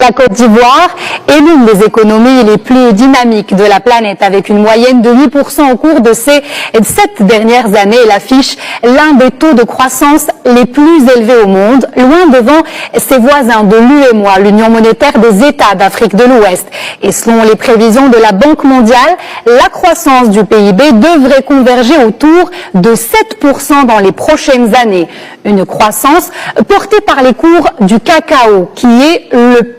La Côte d'Ivoire est l'une des économies les plus dynamiques de la planète, avec une moyenne de 8% au cours de ces 7 dernières années. Elle affiche l'un des taux de croissance les plus élevés au monde, loin devant ses voisins de l'UEMOA, l'Union monétaire des États d'Afrique de l'Ouest. Et selon les prévisions de la Banque mondiale, la croissance du PIB devrait converger autour de 7% dans les prochaines années. Une croissance portée par les cours du cacao, qui est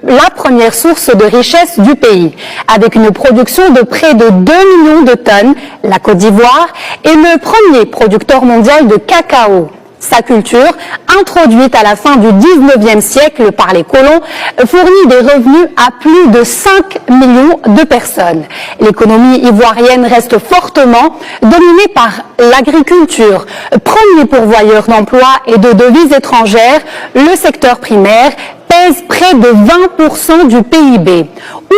la première source de richesse du pays. Avec une production de près de 2 millions de tonnes, la Côte d'Ivoire est le premier producteur mondial de cacao. Sa culture, introduite à la fin du 19e siècle par les colons, fournit des revenus à plus de 5 millions de personnes. L'économie ivoirienne reste fortement dominée par l'agriculture. Premier pourvoyeur d'emplois et de devises étrangères, le secteur primaire pèse près de 20% du PIB.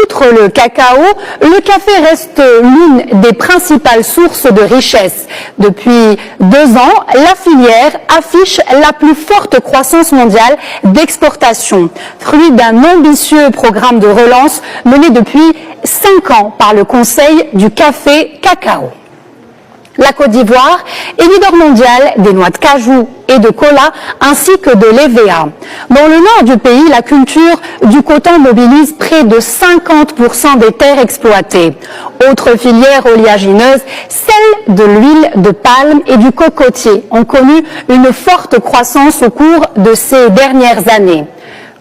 Outre le cacao, le café reste l'une des principales sources de richesse. Depuis 2 ans, la filière affiche la plus forte croissance mondiale d'exportation, fruit d'un ambitieux programme de relance mené depuis 5 ans par le Conseil du café cacao. La Côte d'Ivoire est leader mondial des noix de cajou et de cola ainsi que de l'EVA. Dans le nord du pays, la culture du coton mobilise près de 50% des terres exploitées. Autres filières oléagineuses, celles de l'huile de palme et du cocotier, ont connu une forte croissance au cours de ces dernières années.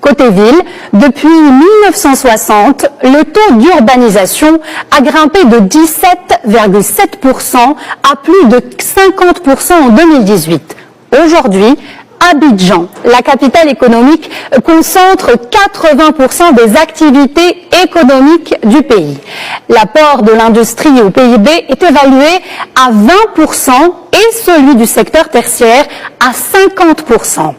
Côté ville, depuis 1960, le taux d'urbanisation a grimpé de 17,7% à plus de 50% en 2018. Aujourd'hui, Abidjan, la capitale économique, concentre 80% des activités économiques du pays. L'apport de l'industrie au PIB est évalué à 20% et celui du secteur tertiaire à 50%.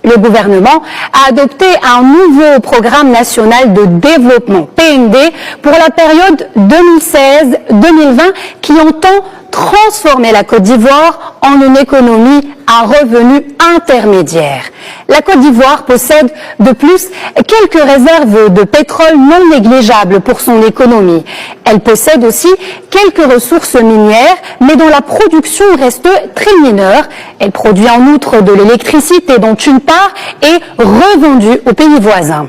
Le gouvernement a adopté un nouveau programme national de développement, PND, pour la période 2016-2020 qui entend transformer la Côte d'Ivoire en une économie à revenus intermédiaires. La Côte d'Ivoire possède de plus quelques réserves de pétrole non négligeables pour son économie. Elle possède aussi quelques ressources minières, mais dont la production reste très mineure. Elle produit en outre de l'électricité dont une part est revendue aux pays voisins.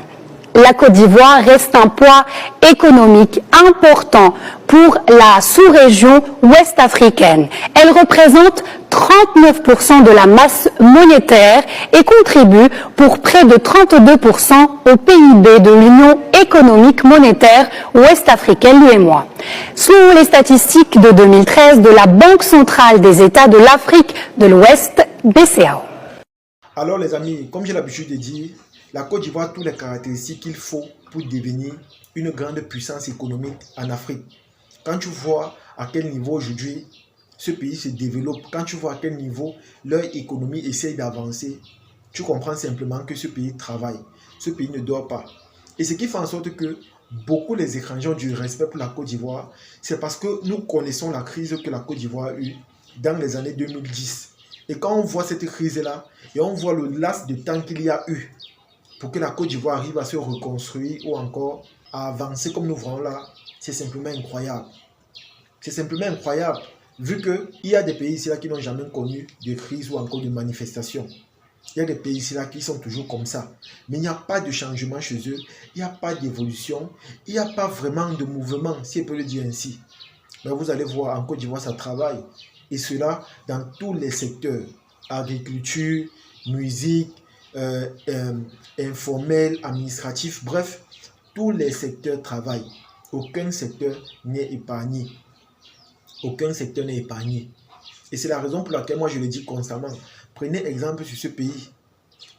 La Côte d'Ivoire reste un poids économique important pour la sous-région ouest africaine. Elle représente 39% de la masse monétaire et contribue pour près de 32% au PIB de l'Union économique monétaire ouest-africaine, l'UEMOA. Selon les statistiques de 2013 de la Banque centrale des États de l'Afrique de l'Ouest, BCAO. Alors les amis, comme j'ai l'habitude de dire, la Côte d'Ivoire a toutes les caractéristiques qu'il faut pour devenir une grande puissance économique en Afrique. Quand tu vois à quel niveau aujourd'hui ce pays se développe, quand tu vois à quel niveau leur économie essaye d'avancer, tu comprends simplement que ce pays travaille, ce pays ne dort pas. Et ce qui fait en sorte que beaucoup les étrangers ont du respect pour la Côte d'Ivoire, c'est parce que nous connaissons la crise que la Côte d'Ivoire a eue dans les années 2010. Et quand on voit cette crise-là, et on voit le laps de temps qu'il y a eu pour que la Côte d'Ivoire arrive à se reconstruire ou encore à avancer comme nous voyons là, c'est simplement incroyable. C'est simplement incroyable, vu qu'il y a des pays ici là qui n'ont jamais connu de crise ou encore de manifestation. Il y a des pays ici là qui sont toujours comme ça. Mais il n'y a pas de changement chez eux, il n'y a pas d'évolution, il n'y a pas vraiment de mouvement, si on peut le dire ainsi. Mais vous allez voir, en Côte d'Ivoire, ça travaille. Et cela dans tous les secteurs. Agriculture, musique, informel, administratif, bref, tous les secteurs travaillent. Aucun secteur n'est épargné. Aucun secteur n'est épargné. Et c'est la raison pour laquelle moi je le dis constamment. Prenez exemple sur ce pays.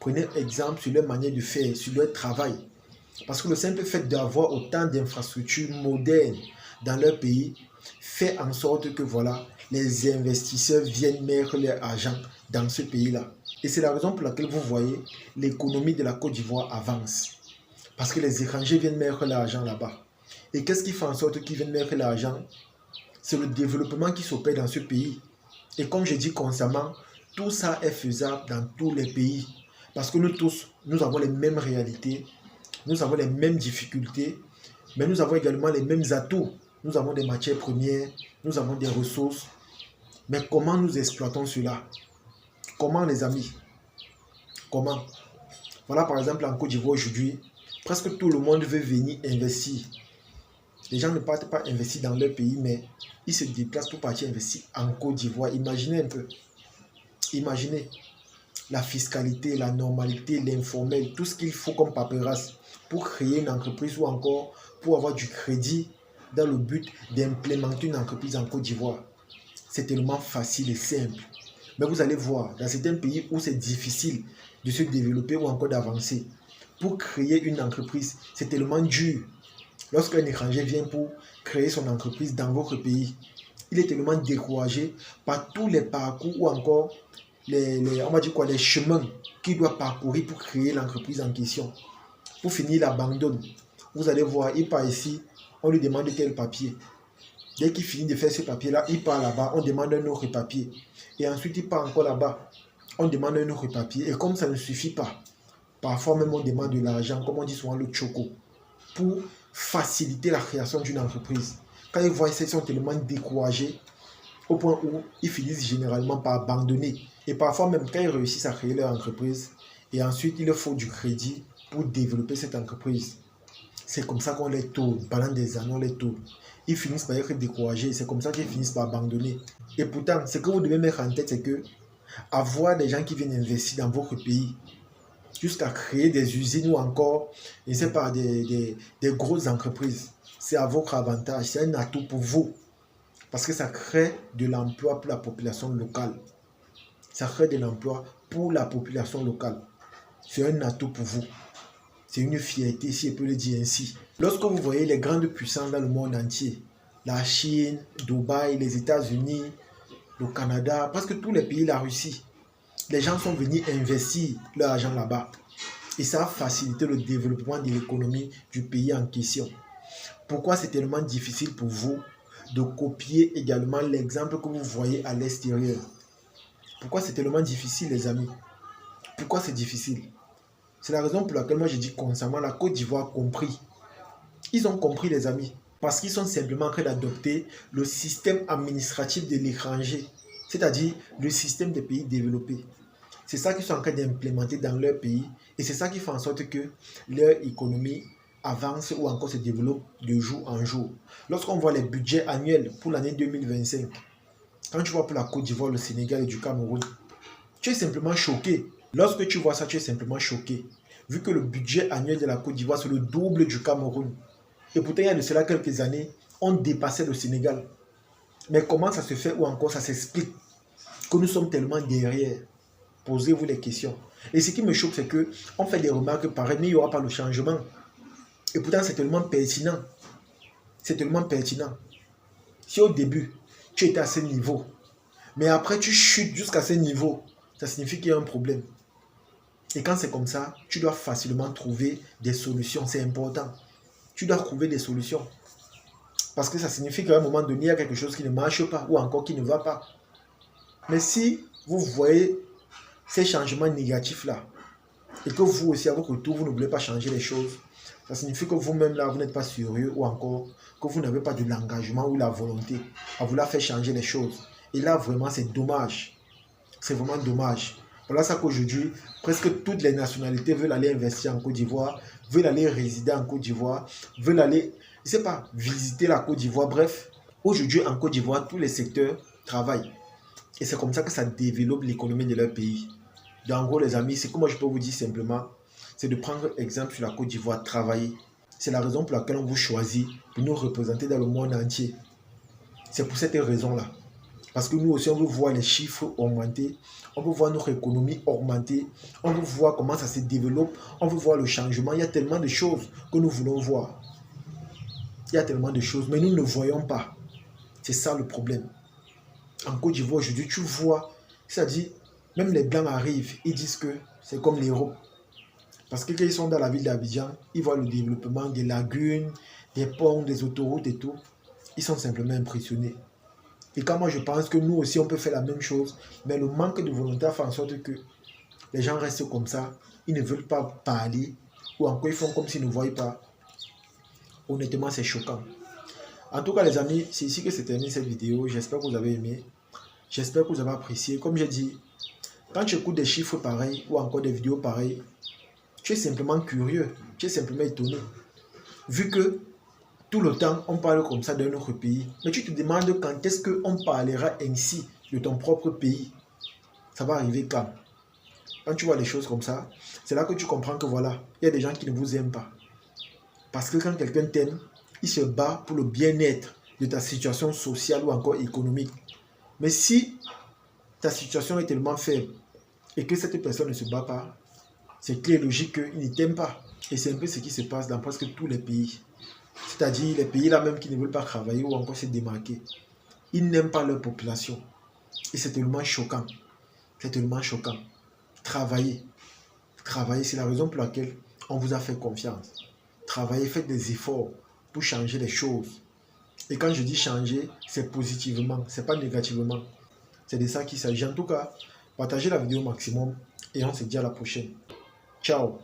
Prenez exemple sur leur manière de faire, sur leur travail. Parce que le simple fait d'avoir autant d'infrastructures modernes dans leur pays fait en sorte que voilà, les investisseurs viennent mettre leur argent dans ce pays-là. Et c'est la raison pour laquelle vous voyez l'économie de la Côte d'Ivoire avance. Parce que les étrangers viennent mettre leur argent là-bas. Et qu'est-ce qui fait en sorte qu'ils viennent mettre l'argent? C'est le développement qui s'opère dans ce pays. Et comme je dis constamment, tout ça est faisable dans tous les pays. Parce que nous tous, nous avons les mêmes réalités. Nous avons les mêmes difficultés, mais nous avons également les mêmes atouts. Nous avons des matières premières, nous avons des ressources. Mais comment nous exploitons cela? Comment, les amis? Comment? Voilà, par exemple, en Côte d'Ivoire aujourd'hui, presque tout le monde veut venir investir. Les gens ne partent pas investir dans leur pays, mais ils se déplacent pour partir investir en Côte d'Ivoire. Imaginez un peu. Imaginez la fiscalité, la normalité, l'informel, tout ce qu'il faut comme paperasse pour créer une entreprise ou encore pour avoir du crédit dans le but d'implémenter une entreprise en Côte d'Ivoire. C'est tellement facile et simple. Mais vous allez voir, dans certains pays où c'est difficile de se développer ou encore d'avancer, pour créer une entreprise, c'est tellement dur. Lorsqu'un étranger vient pour créer son entreprise dans votre pays, il est tellement découragé par tous les parcours ou encore on va dire quoi, les chemins qu'il doit parcourir pour créer l'entreprise en question. Pour finir, il abandonne. Vous allez voir, il part ici, on lui demande quel papier. Dès qu'il finit de faire ce papier-là, il part là-bas, on demande un autre papier. Et ensuite, il part encore là-bas, on demande un autre papier. Et comme ça ne suffit pas, parfois même on demande de l'argent, comme on dit souvent le choco, pour faciliter la création d'une entreprise. Quand ils voient ça, ils sont tellement découragés au point où ils finissent généralement par abandonner. Et parfois même quand ils réussissent à créer leur entreprise, et ensuite il leur faut du crédit pour développer cette entreprise. C'est comme ça qu'on les tourne. Pendant des années, on les tourne. Ils finissent par être découragés. C'est comme ça qu'ils finissent par abandonner. Et pourtant, ce que vous devez mettre en tête, c'est que avoir des gens qui viennent investir dans votre pays, jusqu'à créer des usines ou encore, je ne sais pas, des grosses entreprises, c'est à votre avantage. C'est un atout pour vous. Parce que ça crée de l'emploi pour la population locale. Ça crée de l'emploi pour la population locale. C'est un atout pour vous. C'est une fierté, si je peux le dire ainsi. Lorsque vous voyez les grandes puissances dans le monde entier, la Chine, Dubaï, les États-Unis, le Canada, presque tous les pays, la Russie, les gens sont venus investir leur argent là-bas. Et ça a facilité le développement de l'économie du pays en question. Pourquoi c'est tellement difficile pour vous de copier également l'exemple que vous voyez à l'extérieur? Pourquoi c'est tellement difficile, les amis? Pourquoi c'est difficile? C'est la raison pour laquelle moi je dis constamment, la Côte d'Ivoire a compris. Ils ont compris, les amis, parce qu'ils sont simplement en train d'adopter le système administratif de l'étranger, c'est-à-dire le système des pays développés. C'est ça qu'ils sont en train d'implémenter dans leur pays et c'est ça qui fait en sorte que leur économie avance ou encore se développe de jour en jour. Lorsqu'on voit les budgets annuels pour l'année 2025, quand tu vois pour la Côte d'Ivoire, le Sénégal et du Cameroun, tu es simplement choqué. Lorsque tu vois ça, tu es simplement choqué. Vu que le budget annuel de la Côte d'Ivoire, c'est le double du Cameroun. Et pourtant, il y a de cela quelques années, on dépassait le Sénégal. Mais comment ça se fait ou encore ça s'explique que nous sommes tellement derrière? Posez-vous les questions. Et ce qui me choque, c'est qu'on fait des remarques pareilles, mais il n'y aura pas le changement. Et pourtant, c'est tellement pertinent. C'est tellement pertinent. Si au début, tu étais à ce niveau, mais après tu chutes jusqu'à ce niveau, ça signifie qu'il y a un problème. Et quand c'est comme ça, tu dois facilement trouver des solutions. C'est important. Tu dois trouver des solutions. Parce que ça signifie qu'à un moment donné, il y a quelque chose qui ne marche pas ou encore qui ne va pas. Mais si vous voyez ces changements négatifs-là et que vous aussi, à votre tour, vous ne voulez pas changer les choses, ça signifie que vous-même, là, vous n'êtes pas sérieux ou encore que vous n'avez pas de l'engagement ou la volonté à vouloir faire changer les choses. Et là, vraiment, c'est dommage. C'est vraiment dommage. Voilà ça qu'aujourd'hui, presque toutes les nationalités veulent aller investir en Côte d'Ivoire, veulent aller résider en Côte d'Ivoire, veulent aller, je ne sais pas, visiter la Côte d'Ivoire. Bref, aujourd'hui, en Côte d'Ivoire, tous les secteurs travaillent. Et c'est comme ça que ça développe l'économie de leur pays. Donc, en gros, les amis, c'est que moi je peux vous dire simplement, c'est de prendre exemple sur la Côte d'Ivoire, travailler. C'est la raison pour laquelle on vous choisit pour nous représenter dans le monde entier. C'est pour cette raison-là. Parce que nous aussi, on veut voir les chiffres augmenter, on veut voir notre économie augmenter, on veut voir comment ça se développe, on veut voir le changement. Il y a tellement de choses que nous voulons voir. Il y a tellement de choses, mais nous ne voyons pas. C'est ça le problème. En Côte d'Ivoire, aujourd'hui, tu vois, c'est-à-dire, même les Blancs arrivent, ils disent que c'est comme l'Europe. Parce que quand ils sont dans la ville d'Abidjan, ils voient le développement des lagunes, des ponts, des autoroutes et tout. Ils sont simplement impressionnés. Et quand moi je pense que nous aussi on peut faire la même chose, mais le manque de volonté fait en sorte que les gens restent comme ça, ils ne veulent pas parler, ou encore ils font comme s'ils ne voient pas. Honnêtement, c'est choquant. En tout cas, les amis, c'est ici que se termine cette vidéo. J'espère que vous avez aimé. J'espère que vous avez apprécié. Comme j'ai dit, quand tu écoutes des chiffres pareils ou encore des vidéos pareilles, tu es simplement curieux, tu es simplement étonné. Vu que tout le temps, on parle comme ça d'un autre pays. Mais tu te demandes quand est-ce qu'on parlera ainsi de ton propre pays. Ça va arriver quand tu vois les choses comme ça, c'est là que tu comprends que voilà, il y a des gens qui ne vous aiment pas. Parce que quand quelqu'un t'aime, il se bat pour le bien-être de ta situation sociale ou encore économique. Mais si ta situation est tellement faible et que cette personne ne se bat pas, c'est clair et logique qu'il ne t'aime pas. Et c'est un peu ce qui se passe dans presque tous les pays. C'est-à-dire les pays là même qui ne veulent pas travailler ou encore se démarquer. Ils n'aiment pas leur population. Et c'est tellement choquant. C'est tellement choquant. Travaillez. Travaillez, c'est la raison pour laquelle on vous a fait confiance. Travaillez, faites des efforts pour changer les choses. Et quand je dis changer, c'est positivement, c'est pas négativement. C'est de ça qu'il s'agit. En tout cas, partagez la vidéo au maximum et on se dit à la prochaine. Ciao.